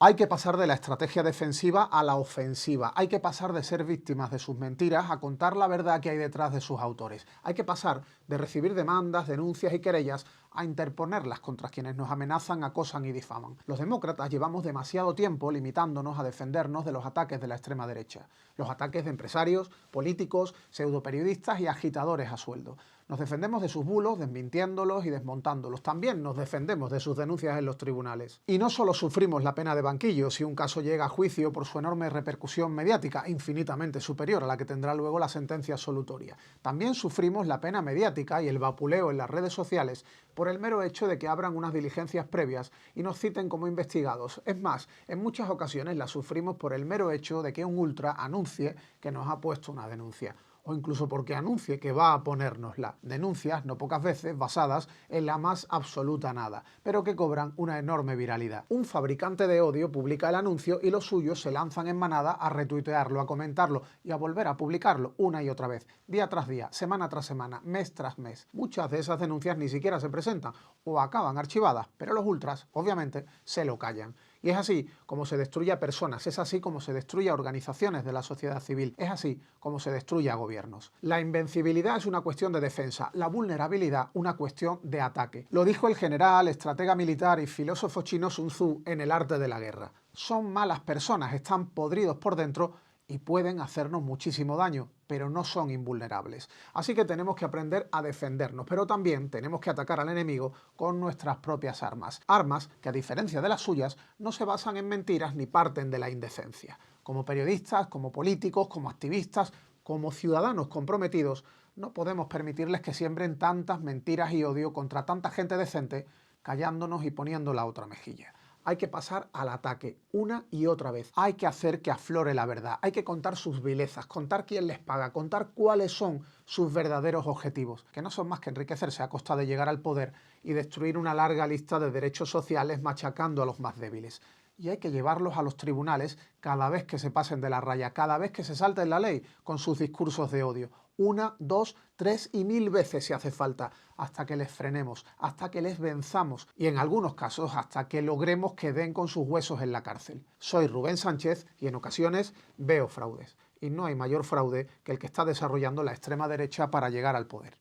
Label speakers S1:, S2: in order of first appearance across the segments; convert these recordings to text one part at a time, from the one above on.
S1: Hay que pasar de la estrategia defensiva a la ofensiva. Hay que pasar de ser víctimas de sus mentiras a contar la verdad que hay detrás de sus autores. Hay que pasar de recibir demandas, denuncias y querellas a interponerlas contra quienes nos amenazan, acosan y difaman. Los demócratas llevamos demasiado tiempo limitándonos a defendernos de los ataques de la extrema derecha. Los ataques de empresarios, políticos, pseudoperiodistas y agitadores a sueldo. Nos defendemos de sus bulos, desmintiéndolos y desmontándolos. También nos defendemos de sus denuncias en los tribunales. Y no solo sufrimos la pena de banquillo si un caso llega a juicio por su enorme repercusión mediática, infinitamente superior a la que tendrá luego la sentencia absolutoria. También sufrimos la pena mediática y el vapuleo en las redes sociales por el mero hecho de que abran unas diligencias previas y nos citen como investigados. Es más, en muchas ocasiones la sufrimos por el mero hecho de que un ultra anuncie que nos ha puesto una denuncia, o incluso porque anuncie que va a ponérnosla. Denuncias, no pocas veces, basadas en la más absoluta nada, pero que cobran una enorme viralidad. Un fabricante de odio publica el anuncio y los suyos se lanzan en manada a retuitearlo, a comentarlo y a volver a publicarlo una y otra vez, día tras día, semana tras semana, mes tras mes. Muchas de esas denuncias ni siquiera se presentan o acaban archivadas, pero los ultras, obviamente, se lo callan. Y es así como se destruye a personas, es así como se destruye a organizaciones de la sociedad civil, es así como se destruye a gobiernos. La invencibilidad es una cuestión de defensa, la vulnerabilidad una cuestión de ataque. Lo dijo el general, estratega militar y filósofo chino Sun Tzu en El arte de la guerra. Son malas personas, están podridos por dentro y pueden hacernos muchísimo daño, pero no son invulnerables. Así que tenemos que aprender a defendernos, pero también tenemos que atacar al enemigo con nuestras propias armas. Armas que, a diferencia de las suyas, no se basan en mentiras ni parten de la indecencia. Como periodistas, como políticos, como activistas, como ciudadanos comprometidos, no podemos permitirles que siembren tantas mentiras y odio contra tanta gente decente, callándonos y poniendo la otra mejilla. Hay que pasar al ataque una y otra vez. Hay que hacer que aflore la verdad. Hay que contar sus vilezas, contar quién les paga, contar cuáles son sus verdaderos objetivos, que no son más que enriquecerse a costa de llegar al poder y destruir una larga lista de derechos sociales machacando a los más débiles. Y hay que llevarlos a los tribunales cada vez que se pasen de la raya, cada vez que se salten la ley con sus discursos de odio. 1, 2, 3 y 1000 veces si hace falta, hasta que les frenemos, hasta que les venzamos y en algunos casos hasta que logremos que den con sus huesos en la cárcel. Soy Rubén Sánchez y en ocasiones veo fraudes. Y no hay mayor fraude que el que está desarrollando la extrema derecha para llegar al poder.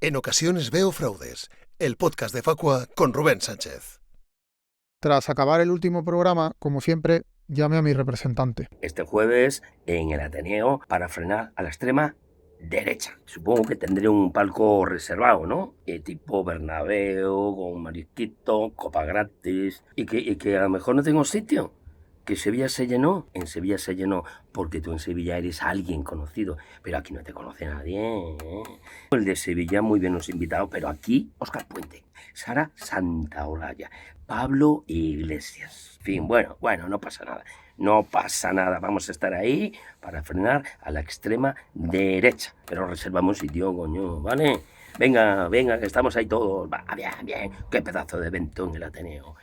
S2: En ocasiones veo fraudes, el podcast de Facua con Rubén Sánchez.
S1: Tras acabar el último programa, como siempre, llame a mi representante.
S3: Este jueves en el Ateneo para frenar a la extrema derecha. Supongo que tendré un palco reservado, ¿no? Tipo Bernabéu, con marisquito, copa gratis. Y que a lo mejor no tengo sitio. Que Sevilla se llenó. En Sevilla se llenó porque tú en Sevilla eres alguien conocido. Pero aquí no te conoce nadie, ¿eh? El de Sevilla, muy bien los invitados. Pero aquí, Óscar Puente, Sara Santaolalla, Pablo Iglesias. En fin, bueno, no pasa nada. No pasa nada. Vamos a estar ahí para frenar a la extrema derecha. Pero reservamos sitio, coño, ¿vale? Venga, que estamos ahí todos. Va, bien. Qué pedazo de evento en el Ateneo.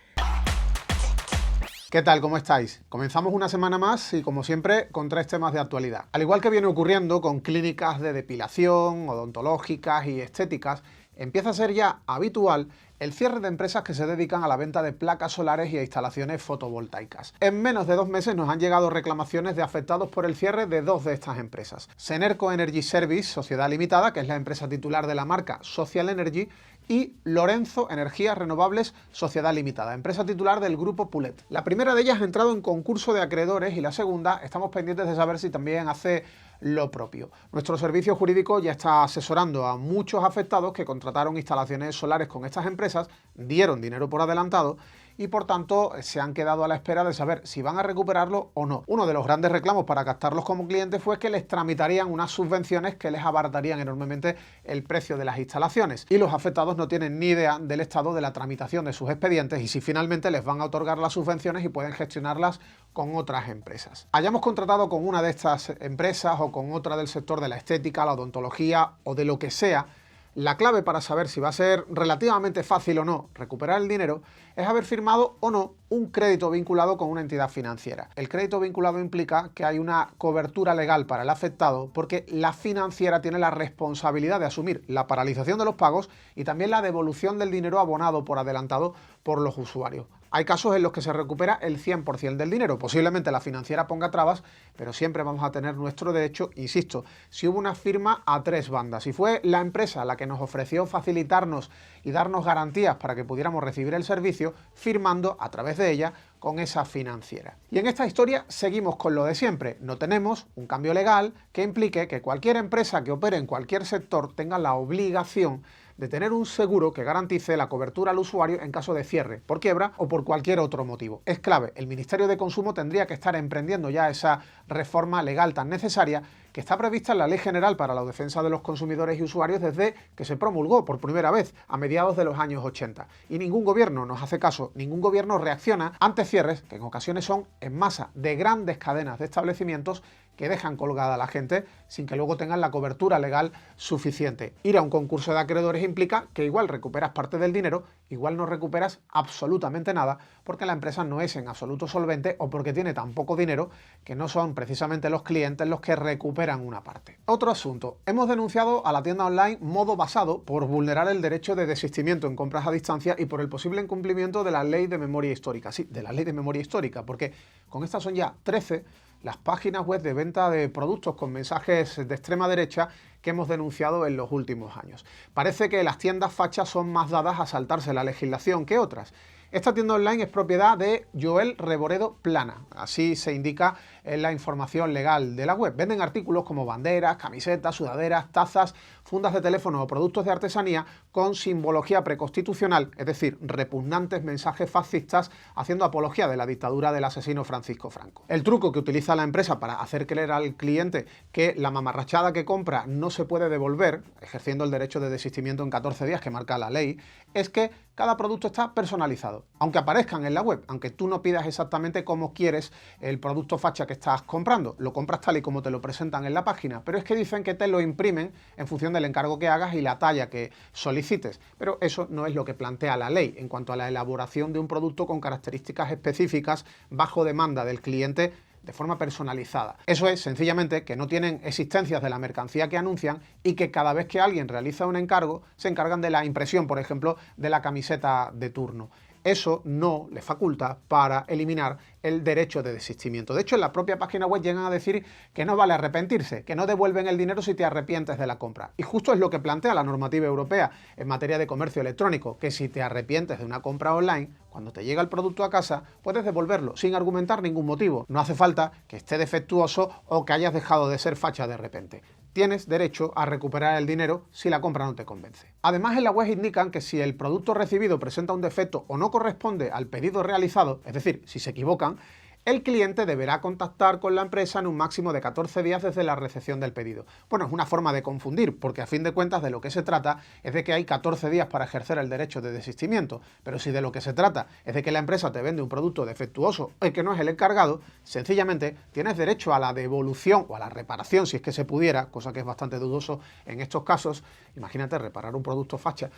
S1: ¿Qué tal? ¿Cómo estáis? Comenzamos una semana más y, como siempre, con 3 temas de actualidad. Al igual que viene ocurriendo con clínicas de depilación, odontológicas y estéticas, empieza a ser ya habitual el cierre de empresas que se dedican a la venta de placas solares y a instalaciones fotovoltaicas. En menos de 2 meses nos han llegado reclamaciones de afectados por el cierre de 2 de estas empresas. Senerco Energy Service, Sociedad Limitada, que es la empresa titular de la marca Social Energy, y Lorenzo Energías Renovables, Sociedad Limitada, empresa titular del grupo Pulet. La primera de ellas ha entrado en concurso de acreedores y la segunda estamos pendientes de saber si también hace lo propio. Nuestro servicio jurídico ya está asesorando a muchos afectados que contrataron instalaciones solares con estas empresas, dieron dinero por adelantado y por tanto se han quedado a la espera de saber si van a recuperarlo o no. Uno de los grandes reclamos para captarlos como clientes fue que les tramitarían unas subvenciones que les abaratarían enormemente el precio de las instalaciones y los afectados no tienen ni idea del estado de la tramitación de sus expedientes y si finalmente les van a otorgar las subvenciones y pueden gestionarlas con otras empresas. Hayamos contratado con una de estas empresas o con otra del sector de la estética, la odontología o de lo que sea, La clave para saber si va a ser relativamente fácil o no recuperar el dinero es haber firmado o no un crédito vinculado con una entidad financiera. El crédito vinculado implica que hay una cobertura legal para el afectado porque la financiera tiene la responsabilidad de asumir la paralización de los pagos y también la devolución del dinero abonado por adelantado por los usuarios. Hay casos en los que se recupera el 100% del dinero. Posiblemente la financiera ponga trabas, pero siempre vamos a tener nuestro derecho, insisto, si hubo una firma a tres bandas. Si fue la empresa la que nos ofreció facilitarnos y darnos garantías para que pudiéramos recibir el servicio, firmando a través de ella con esa financiera. Y en esta historia seguimos con lo de siempre. No tenemos un cambio legal que implique que cualquier empresa que opere en cualquier sector tenga la obligación de tener un seguro que garantice la cobertura al usuario en caso de cierre, por quiebra o por cualquier otro motivo. Es clave, el Ministerio de Consumo tendría que estar emprendiendo ya esa reforma legal tan necesaria que está prevista en la Ley General para la Defensa de los Consumidores y Usuarios desde que se promulgó por primera vez a mediados de los años 80. Y ningún gobierno nos hace caso, ningún gobierno reacciona ante cierres, que en ocasiones son en masa, de grandes cadenas de establecimientos que dejan colgada a la gente sin que luego tengan la cobertura legal suficiente. Ir a un concurso de acreedores implica que igual recuperas parte del dinero, igual no recuperas absolutamente nada, porque la empresa no es en absoluto solvente o porque tiene tan poco dinero que no son precisamente los clientes los que recuperan una parte. Otro asunto. Hemos denunciado a la tienda online Modo Basado por vulnerar el derecho de desistimiento en compras a distancia y por el posible incumplimiento de la Ley de Memoria Histórica. Sí, de la Ley de Memoria Histórica, porque con estas son ya 13 las páginas web de venta de productos con mensajes de extrema derecha que hemos denunciado en los últimos años. Parece que las tiendas fachas son más dadas a saltarse la legislación que otras. Esta tienda online es propiedad de Joel Reboredo Plana, así se indica en la información legal de la web. Venden artículos como banderas, camisetas, sudaderas, tazas, fundas de teléfono o productos de artesanía con simbología preconstitucional, es decir, repugnantes mensajes fascistas haciendo apología de la dictadura del asesino Francisco Franco. El truco que utiliza la empresa para hacer creer al cliente que la mamarrachada que compra no se puede devolver, ejerciendo el derecho de desistimiento en 14 días que marca la ley, es que cada producto está personalizado. Aunque aparezcan en la web, aunque tú no pidas exactamente cómo quieres el producto facha que estás comprando, lo compras tal y como te lo presentan en la página, pero es que dicen que te lo imprimen en función del encargo que hagas y la talla que solicites, pero eso no es lo que plantea la ley en cuanto a la elaboración de un producto con características específicas bajo demanda del cliente de forma personalizada. Eso es, sencillamente, que no tienen existencias de la mercancía que anuncian y que cada vez que alguien realiza un encargo, se encargan de la impresión, por ejemplo, de la camiseta de turno. Eso no le faculta para eliminar el derecho de desistimiento. De hecho, en la propia página web llegan a decir que no vale arrepentirse, que no devuelven el dinero si te arrepientes de la compra. Y justo es lo que plantea la normativa europea en materia de comercio electrónico, que si te arrepientes de una compra online, cuando te llega el producto a casa, puedes devolverlo sin argumentar ningún motivo. No hace falta que esté defectuoso o que hayas dejado de ser facha de repente. Tienes derecho a recuperar el dinero si la compra no te convence. Además, en la web indican que si el producto recibido presenta un defecto o no corresponde al pedido realizado, es decir, si se equivocan, el cliente deberá contactar con la empresa en un máximo de 14 días desde la recepción del pedido. Bueno, es una forma de confundir, porque a fin de cuentas de lo que se trata es de que hay 14 días para ejercer el derecho de desistimiento, pero si de lo que se trata es de que la empresa te vende un producto defectuoso o que no es el encargado, sencillamente tienes derecho a la devolución o a la reparación, si es que se pudiera, cosa que es bastante dudoso en estos casos. Imagínate reparar un producto facha.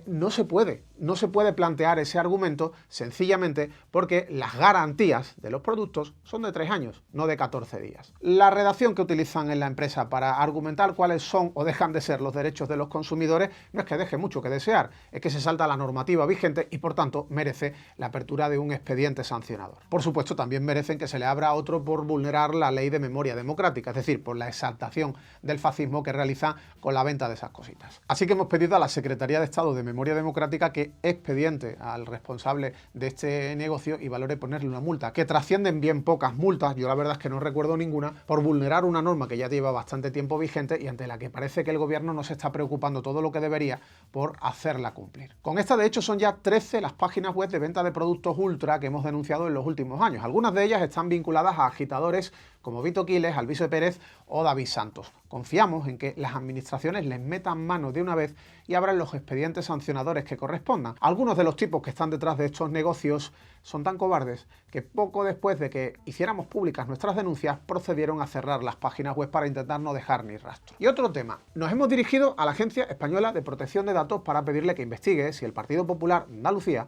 S1: No se puede plantear ese argumento sencillamente porque las garantías de los productos son de 3 años, no de 14 días. La redacción que utilizan en la empresa para argumentar cuáles son o dejan de ser los derechos de los consumidores no es que deje mucho que desear, es que se salta la normativa vigente y por tanto merece la apertura de un expediente sancionador. Por supuesto, también merecen que se le abra otro por vulnerar la ley de memoria democrática, es decir, por la exaltación del fascismo que realiza con la venta de esas cositas. Así que hemos pedido a la Secretaría de Estado de Memoria Democrática que expediente al responsable de este negocio y valore ponerle una multa, que trascienden bien pocas multas, yo la verdad es que no recuerdo ninguna, por vulnerar una norma que ya lleva bastante tiempo vigente y ante la que parece que el gobierno no se está preocupando todo lo que debería por hacerla cumplir. Con esta, de hecho, son ya 13 las páginas web de venta de productos ultra que hemos denunciado en los últimos años. Algunas de ellas están vinculadas a agitadores como Vito Quiles, Albizu Pérez o David Santos. Confiamos en que las administraciones les metan mano de una vez y abran los expedientes sancionadores que correspondan. Algunos de los tipos que están detrás de estos negocios son tan cobardes que poco después de que hiciéramos públicas nuestras denuncias procedieron a cerrar las páginas web para intentar no dejar ni rastro. Y otro tema, nos hemos dirigido a la Agencia Española de Protección de Datos para pedirle que investigue si el Partido Popular de Andalucía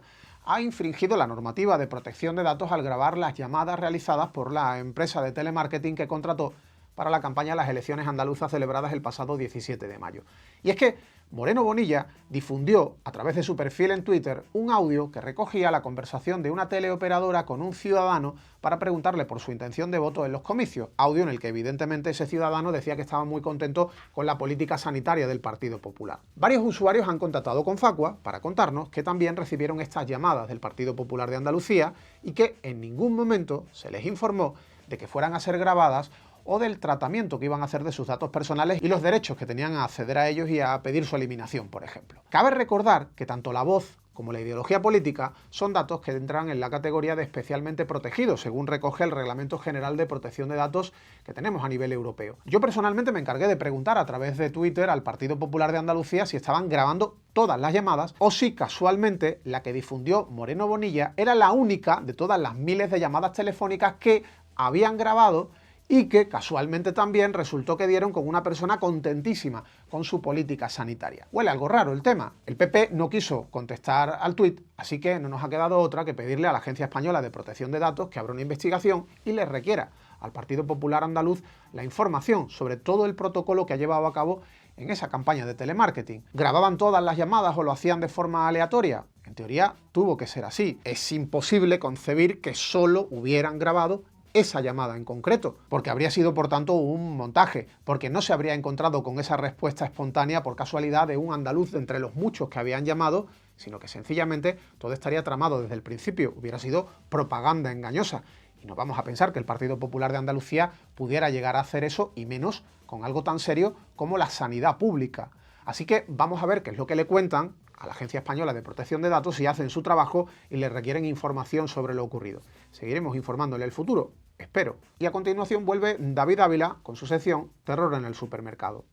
S1: ha infringido la normativa de protección de datos al grabar las llamadas realizadas por la empresa de telemarketing que contrató para la campaña de las elecciones andaluzas celebradas el pasado 17 de mayo. Y es que Moreno Bonilla difundió a través de su perfil en Twitter un audio que recogía la conversación de una teleoperadora con un ciudadano para preguntarle por su intención de voto en los comicios, audio en el que evidentemente ese ciudadano decía que estaba muy contento con la política sanitaria del Partido Popular. Varios usuarios han contactado con Facua para contarnos que también recibieron estas llamadas del Partido Popular de Andalucía y que en ningún momento se les informó de que fueran a ser grabadas o del tratamiento que iban a hacer de sus datos personales y los derechos que tenían a acceder a ellos y a pedir su eliminación, por ejemplo. Cabe recordar que tanto la voz como la ideología política son datos que entran en la categoría de especialmente protegidos, según recoge el Reglamento General de Protección de Datos que tenemos a nivel europeo. Yo personalmente me encargué de preguntar a través de Twitter al Partido Popular de Andalucía si estaban grabando todas las llamadas o si casualmente la que difundió Moreno Bonilla era la única de todas las miles de llamadas telefónicas que habían grabado y que casualmente también resultó que dieron con una persona contentísima con su política sanitaria. Huele algo raro el tema. El PP no quiso contestar al tuit, así que no nos ha quedado otra que pedirle a la Agencia Española de Protección de Datos que abra una investigación y le requiera al Partido Popular Andaluz la información sobre todo el protocolo que ha llevado a cabo en esa campaña de telemarketing. ¿Grababan todas las llamadas o lo hacían de forma aleatoria? En teoría tuvo que ser así. Es imposible concebir que solo hubieran grabado esa llamada en concreto, porque habría sido por tanto un montaje, porque no se habría encontrado con esa respuesta espontánea por casualidad de un andaluz de entre los muchos que habían llamado, sino que sencillamente todo estaría tramado desde el principio, hubiera sido propaganda engañosa. Y no vamos a pensar que el Partido Popular de Andalucía pudiera llegar a hacer eso, y menos con algo tan serio como la sanidad pública. Así que vamos a ver qué es lo que le cuentan a la Agencia Española de Protección de Datos si hacen su trabajo y le requieren información sobre lo ocurrido. Seguiremos informándole el futuro, espero. Y a continuación vuelve David Ávila con su sección Terror en el supermercado.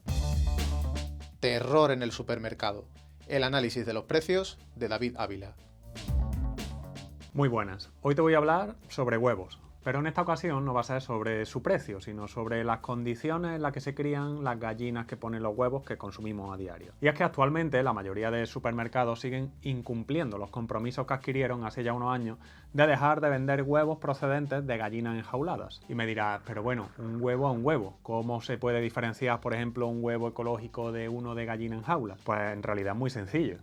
S1: Terror en el supermercado. El análisis de los precios de David Ávila.
S4: Muy buenas. Hoy te voy a hablar sobre huevos. Pero en esta ocasión no va a ser sobre su precio, sino sobre las condiciones en las que se crían las gallinas que ponen los huevos que consumimos a diario. Y es que actualmente la mayoría de supermercados siguen incumpliendo los compromisos que adquirieron hace ya unos años de dejar de vender huevos procedentes de gallinas enjauladas. Y me dirás, pero bueno, un huevo a un huevo, ¿cómo se puede diferenciar, por ejemplo, un huevo ecológico de uno de gallina en jaula? Pues en realidad es muy sencillo.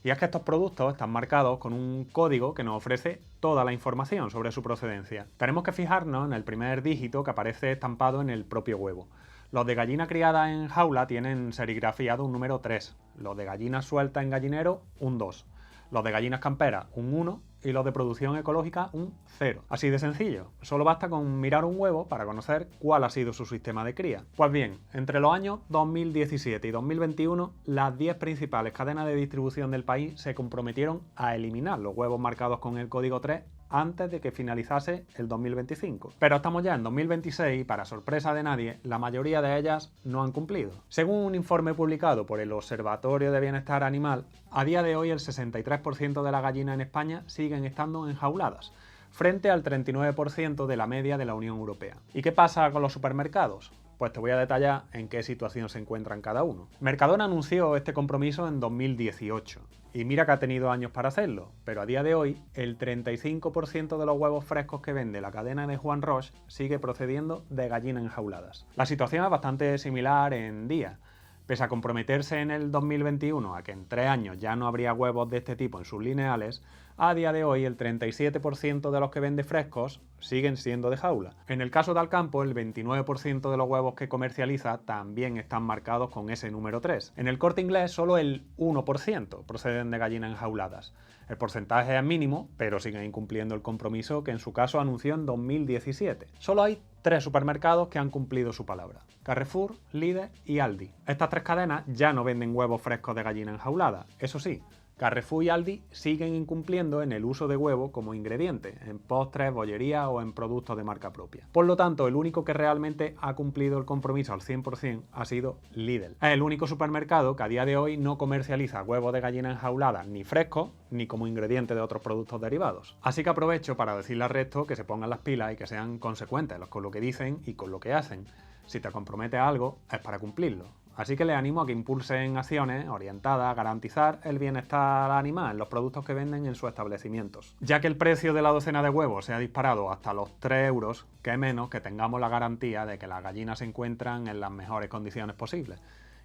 S4: Y es que estos productos están marcados con un código que nos ofrece toda la información sobre su procedencia. Tenemos que fijarnos en el primer dígito que aparece estampado en el propio huevo. Los de gallina criada en jaula tienen serigrafiado un número 3, los de gallina suelta en gallinero un 2, los de gallinas camperas un 1 y los de producción ecológica un 0. Así de sencillo, solo basta con mirar un huevo para conocer cuál ha sido su sistema de cría. Pues bien, entre los años 2017 y 2021, las 10 principales cadenas de distribución del país se comprometieron a eliminar los huevos marcados con el código 3 antes de que finalizase el 2025. Pero estamos ya en 2026 y, para sorpresa de nadie, la mayoría de ellas no han cumplido. Según un informe publicado por el Observatorio de Bienestar Animal, a día de hoy el 63% de las gallinas en España siguen estando enjauladas, frente al 39% de la media de la Unión Europea. ¿Y qué pasa con los supermercados? Pues te voy a detallar en qué situación se encuentran cada uno. Mercadona anunció este compromiso en 2018 y mira que ha tenido años para hacerlo, pero a día de hoy el 35% de los huevos frescos que vende la cadena de Juan Roche sigue procediendo de gallinas enjauladas. La situación es bastante similar en Día. Pese a comprometerse en el 2021 a que en 3 años ya no habría huevos de este tipo en sus lineales, a día de hoy el 37% de los que vende frescos siguen siendo de jaula. En el caso de Alcampo, el 29% de los huevos que comercializa también están marcados con ese número 3. En el Corte Inglés solo el 1% proceden de gallinas enjauladas. El porcentaje es mínimo, pero siguen incumpliendo el compromiso que en su caso anunció en 2017. Solo hay 3 supermercados que han cumplido su palabra: Carrefour, Líder y Aldi. Estas 3 cadenas ya no venden huevos frescos de gallina enjaulada. Eso sí, Carrefour y Aldi siguen incumpliendo en el uso de huevo como ingrediente, en postres, bollería o en productos de marca propia. Por lo tanto, el único que realmente ha cumplido el compromiso al 100% ha sido Lidl. Es el único supermercado que a día de hoy no comercializa huevos de gallina enjaulada ni frescos ni como ingrediente de otros productos derivados. Así que aprovecho para decirle al resto que se pongan las pilas y que sean consecuentes con lo que dicen y con lo que hacen. Si te comprometes a algo, es para cumplirlo. Así que les animo a que impulsen acciones orientadas a garantizar el bienestar animal en los productos que venden en sus establecimientos. Ya que el precio de la docena de huevos se ha disparado hasta los 3 euros, que menos que tengamos la garantía de que las gallinas se encuentran en las mejores condiciones posibles.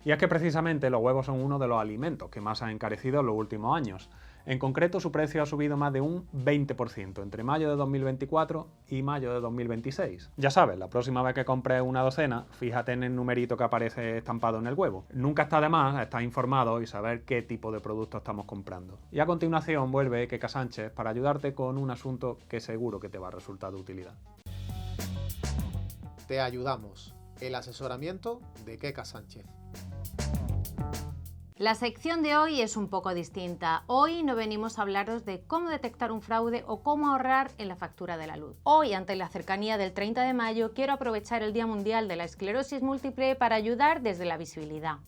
S4: Y es que precisamente los huevos son uno de los alimentos que más han encarecido en los últimos años. En concreto, su precio ha subido más de un 20% entre mayo de 2024 y mayo de 2026. Ya sabes, la próxima vez que compres una docena, fíjate en el numerito que aparece estampado en el huevo. Nunca está de más estar informado y saber qué tipo de producto estamos comprando. Y a continuación vuelve Keka Sánchez para ayudarte con un asunto que seguro que te va a resultar de utilidad.
S1: Te ayudamos. El asesoramiento de Keka Sánchez.
S5: La sección de hoy es un poco distinta. Hoy no venimos a hablaros de cómo detectar un fraude o cómo ahorrar en la factura de la luz. Hoy, ante la cercanía del 30 de mayo, quiero aprovechar el Día Mundial de la Esclerosis Múltiple para ayudar desde la visibilidad.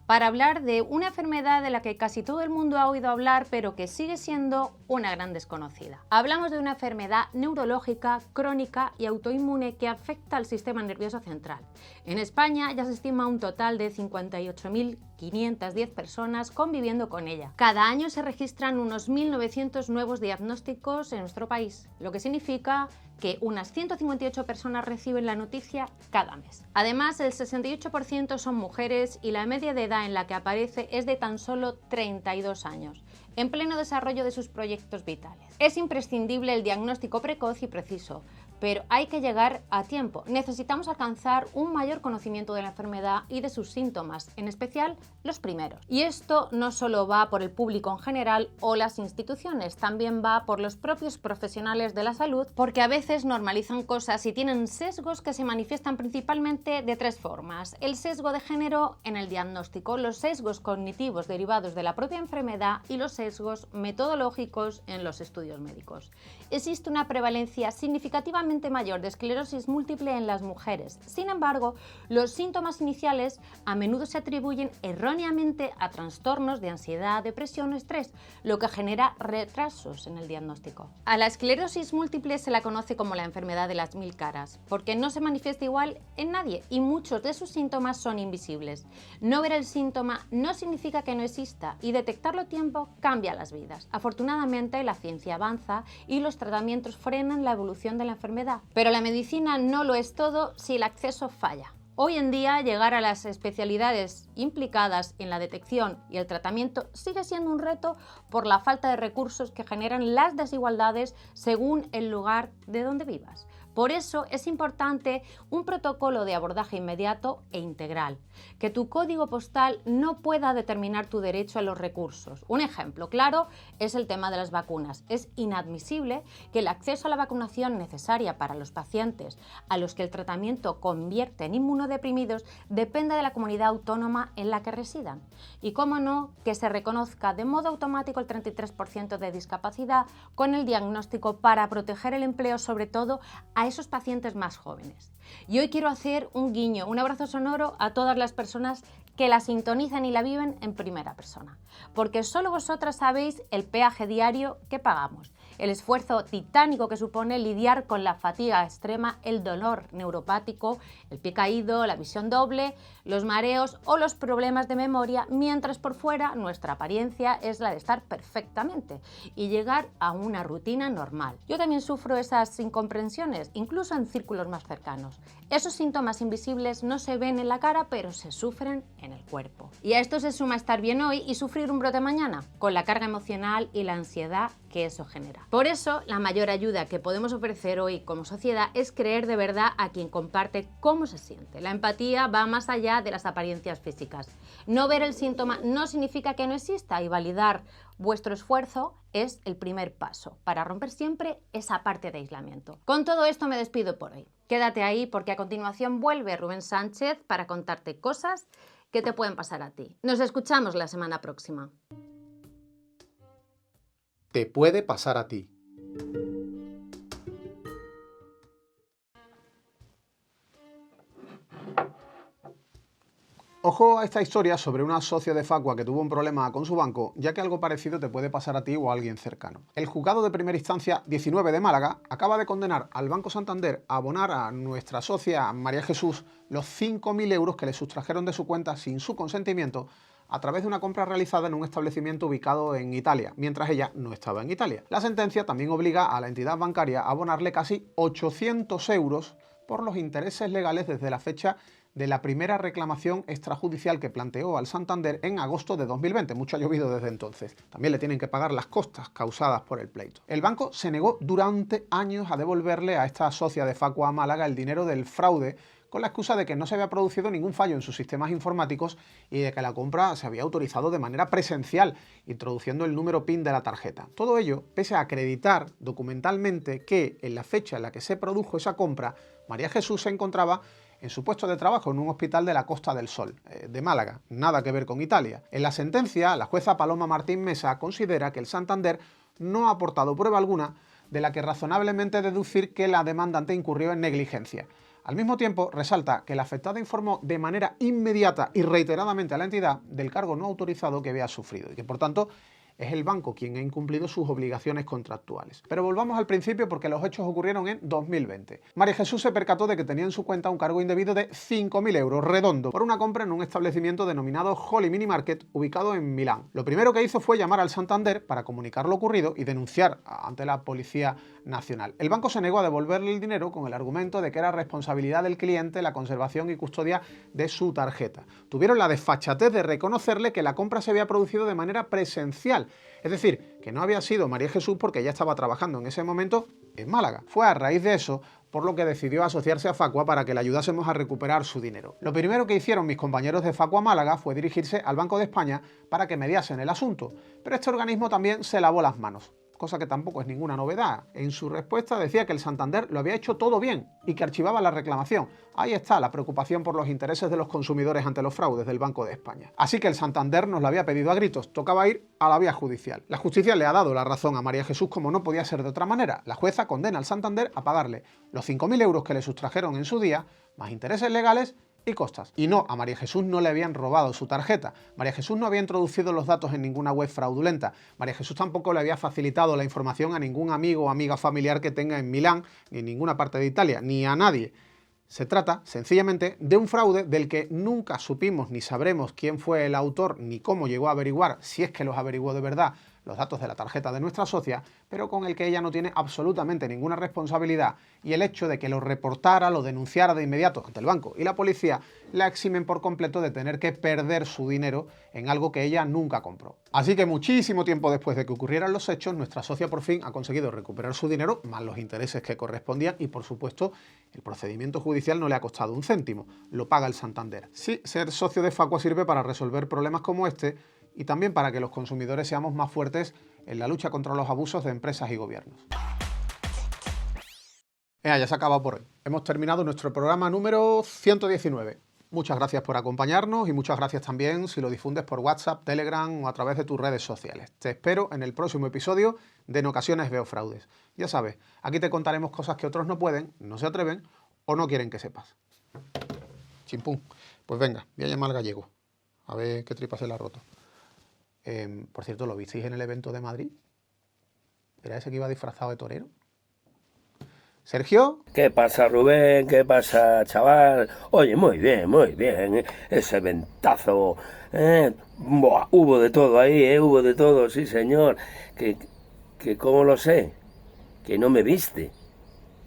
S5: Para hablar de una enfermedad de la que casi todo el mundo ha oído hablar, pero que sigue siendo una gran desconocida. Hablamos de una enfermedad neurológica, crónica y autoinmune que afecta al sistema nervioso central. En España ya se estima un total de 58.510 personas conviviendo con ella. Cada año se registran unos 1.900 nuevos diagnósticos en nuestro país, lo que significa que unas 158 personas reciben la noticia cada mes. Además, el 68% son mujeres y la media de edad en la que aparece es de tan solo 32 años, en pleno desarrollo de sus proyectos vitales. Es imprescindible el diagnóstico precoz y preciso, pero hay que llegar a tiempo. Necesitamos alcanzar un mayor conocimiento de la enfermedad y de sus síntomas, en especial los primeros. Y esto no solo va por el público en general o las instituciones, también va por los propios profesionales de la salud, porque a veces normalizan cosas y tienen sesgos que se manifiestan principalmente de 3 formas. El sesgo de género en el diagnóstico, los sesgos cognitivos derivados de la propia enfermedad y los sesgos metodológicos en los estudios médicos. Existe una prevalencia significativamente mayor de esclerosis múltiple en las mujeres. Sin embargo, los síntomas iniciales a menudo se atribuyen erróneamente a trastornos de ansiedad, depresión o estrés, lo que genera retrasos en el diagnóstico. A la esclerosis múltiple se la conoce como la enfermedad de las 1000 caras, porque no se manifiesta igual en nadie y muchos de sus síntomas son invisibles. No ver el síntoma no significa que no exista y detectarlo a tiempo cambia las vidas. Afortunadamente, la ciencia avanza y los tratamientos frenan la evolución de la enfermedad. Pero la medicina no lo es todo si el acceso falla. Hoy en día, llegar a las especialidades implicadas en la detección y el tratamiento sigue siendo un reto por la falta de recursos que generan las desigualdades según el lugar de donde vivas. Por eso es importante un protocolo de abordaje inmediato e integral, que tu código postal no pueda determinar tu derecho a los recursos. Un ejemplo claro es el tema de las vacunas. Es inadmisible que el acceso a la vacunación necesaria para los pacientes a los que el tratamiento convierte en inmunodeprimidos dependa de la comunidad autónoma en la que residan. Y cómo no, que se reconozca de modo automático el 33% de discapacidad con el diagnóstico para proteger el empleo, sobre todo a esos pacientes más jóvenes. Y hoy quiero hacer un guiño, un abrazo sonoro a todas las personas que la sintonizan y la viven en primera persona, porque solo vosotras sabéis el peaje diario que pagamos, el esfuerzo titánico que supone lidiar con la fatiga extrema, el dolor neuropático, el pie caído, la visión doble, los mareos o los problemas de memoria, mientras por fuera nuestra apariencia es la de estar perfectamente y llegar a una rutina normal. Yo también sufro esas incomprensiones, incluso en círculos más cercanos. Esos síntomas invisibles no se ven en la cara, pero se sufren en el cuerpo. Y a esto se suma estar bien hoy y sufrir un brote mañana, con la carga emocional y la ansiedad que eso genera. Por eso, la mayor ayuda que podemos ofrecer hoy como sociedad es creer de verdad a quien comparte cómo se siente. La empatía va más allá de las apariencias físicas. No ver el síntoma no significa que no exista y validar vuestro esfuerzo es el primer paso para romper siempre esa parte de aislamiento. Con todo esto me despido por hoy. Quédate ahí porque a continuación vuelve Rubén Sánchez para contarte cosas que te pueden pasar a ti. Nos escuchamos la semana próxima.
S1: te puede pasar a ti. Ojo a esta historia sobre una socia de Facua que tuvo un problema con su banco, ya que algo parecido te puede pasar a ti o a alguien cercano. El juzgado de primera instancia 19 de Málaga acaba de condenar al Banco Santander a abonar a nuestra socia María Jesús los 5.000 euros que le sustrajeron de su cuenta sin su consentimiento a través de una compra realizada en un establecimiento ubicado en Italia, mientras ella no estaba en Italia. La sentencia también obliga a la entidad bancaria a abonarle casi 800 euros por los intereses legales desde la fecha de la primera reclamación extrajudicial que planteó al Santander en agosto de 2020. Mucho ha llovido desde entonces. También le tienen que pagar las costas causadas por el pleito. El banco se negó durante años a devolverle a esta socia de Facua Málaga el dinero del fraude, con la excusa de que no se había producido ningún fallo en sus sistemas informáticos y de que la compra se había autorizado de manera presencial, introduciendo el número PIN de la tarjeta. Todo ello pese a acreditar documentalmente que en la fecha en la que se produjo esa compra, María Jesús se encontraba en su puesto de trabajo en un hospital de la Costa del Sol, de Málaga, nada que ver con Italia. En la sentencia, la jueza Paloma Martín Mesa considera que el Santander no ha aportado prueba alguna de la que razonablemente deducir que la demandante incurrió en negligencia. Al mismo tiempo, resalta que la afectada informó de manera inmediata y reiteradamente a la entidad del cargo no autorizado que había sufrido y que, por tanto, es el banco quien ha incumplido sus obligaciones contractuales. Pero volvamos al principio porque los hechos ocurrieron en 2020. María Jesús se percató de que tenía en su cuenta un cargo indebido de 5.000 euros redondo por una compra en un establecimiento denominado Holy Mini Market ubicado en Milán. Lo primero que hizo fue llamar al Santander para comunicar lo ocurrido y denunciar ante la Policía Nacional. El banco se negó a devolverle el dinero con el argumento de que era responsabilidad del cliente la conservación y custodia de su tarjeta. Tuvieron la desfachatez de reconocerle que la compra se había producido de manera presencial. Es decir, que no había sido María Jesús porque ella estaba trabajando en ese momento en Málaga. Fue a raíz de eso por lo que decidió asociarse a Facua para que le ayudásemos a recuperar su dinero. Lo primero que hicieron mis compañeros de Facua Málaga fue dirigirse al Banco de España para que mediasen el asunto, pero este organismo también se lavó las manos, cosa que tampoco es ninguna novedad. En su respuesta decía que el Santander lo había hecho todo bien y que archivaba la reclamación. Ahí está la preocupación por los intereses de los consumidores ante los fraudes del Banco de España. Así que el Santander nos lo había pedido a gritos, tocaba ir a la vía judicial. La justicia le ha dado la razón a María Jesús como no podía ser de otra manera. La jueza condena al Santander a pagarle los 5.000 euros que le sustrajeron en su día, más intereses legales y costas. Y no, a María Jesús no le habían robado su tarjeta. María Jesús no había introducido los datos en ninguna web fraudulenta. María Jesús tampoco le había facilitado la información a ningún amigo o amiga familiar que tenga en Milán, ni en ninguna parte de Italia, ni a nadie. Se trata, sencillamente, de un fraude del que nunca supimos ni sabremos quién fue el autor ni cómo llegó a averiguar, si es que los averiguó de verdad, los datos de la tarjeta de nuestra socia, pero con el que ella no tiene absolutamente ninguna responsabilidad, y el hecho de que lo reportara, lo denunciara de inmediato ante el banco y la policía, la eximen por completo de tener que perder su dinero en algo que ella nunca compró. Así que muchísimo tiempo después de que ocurrieran los hechos, nuestra socia por fin ha conseguido recuperar su dinero, más los intereses que correspondían, y por supuesto el procedimiento judicial no le ha costado un céntimo, lo paga el Santander. Sí, ser socio de Facua sirve para resolver problemas como este, y también para que los consumidores seamos más fuertes en la lucha contra los abusos de empresas y gobiernos. Ya se acaba por hoy. Hemos terminado nuestro programa número 119. Muchas gracias por acompañarnos y muchas gracias también si lo difundes por WhatsApp, Telegram o a través de tus redes sociales. Te espero en el próximo episodio de En ocasiones veo fraudes. Ya sabes, aquí te contaremos cosas que otros no pueden, no se atreven o no quieren que sepas. Chimpún. Pues venga, voy a llamar al gallego. A ver qué tripa se le ha roto. Por cierto, ¿lo visteis en el evento de Madrid? ¿Era ese que iba disfrazado de torero? ¿Sergio?
S3: ¿Qué pasa, Rubén? ¿Qué pasa, chaval? Oye, muy bien. Ese ventazo. Buah, hubo de todo ahí, hubo de todo, sí, señor. Que ¿cómo lo sé? Que no me viste.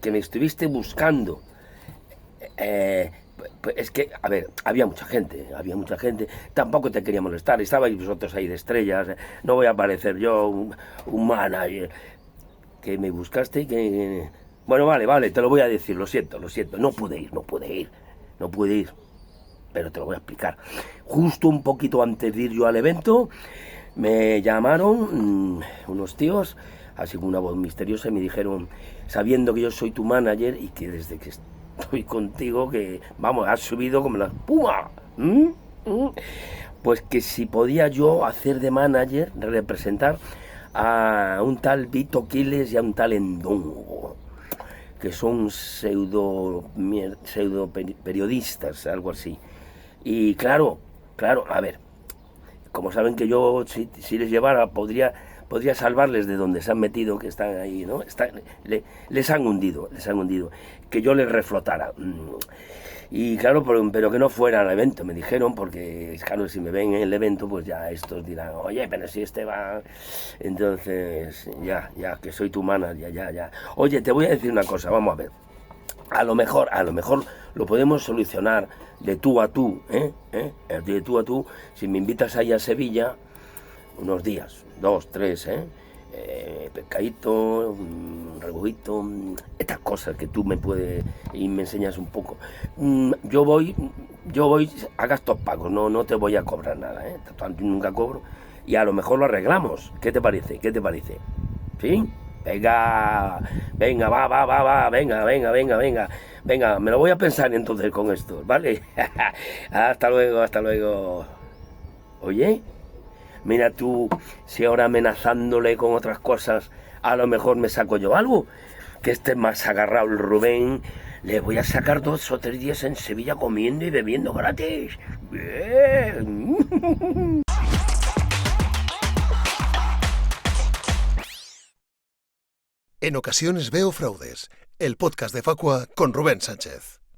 S3: Que me estuviste buscando. Es que, a ver, había mucha gente, tampoco te quería molestar, estabais vosotros ahí de estrellas, no voy a parecer yo un manager, que me buscaste y que... Bueno, vale, te lo voy a decir, lo siento, no pude ir, pero te lo voy a explicar. Justo un poquito antes de ir yo al evento, me llamaron unos tíos, así con una voz misteriosa, y me dijeron, sabiendo que yo soy tu manager y que desde que estoy contigo, que, vamos, has subido como la espuma. Pues que si podía yo hacer de manager, representar a un tal Vito Quiles y a un tal Endongo, que son pseudo periodistas, algo así. Y claro, a ver, como saben que yo, si les llevara, podría salvarles de donde se han metido, que están ahí, ¿no? Les han hundido, que yo les reflotara. Y claro, pero que no fuera al evento, me dijeron, porque claro, si me ven en el evento, pues ya estos dirán, oye, pero si este va... Entonces, ya, que soy tu manager, ya. Oye, te voy a decir una cosa, vamos a ver. A lo mejor lo podemos solucionar de tú a tú, de tú a tú, si me invitas ahí a Sevilla, unos días, 2, 3, pescadito, un rebujito, estas cosas que tú me puedes y me enseñas un poco. Yo voy a gastos pagos, no te voy a cobrar nada, nunca cobro, y a lo mejor lo arreglamos. ¿Qué te parece? ¿Sí? Venga, va, venga, me lo voy a pensar entonces con esto, ¿vale? Hasta luego. Oye, mira tú, si ahora amenazándole con otras cosas, a lo mejor me saco yo algo, que esté más agarrado el Rubén, le voy a sacar 2 o 3 días en Sevilla comiendo y bebiendo gratis. Bien.
S2: En ocasiones veo fraudes, el podcast de Facua con Rubén Sánchez.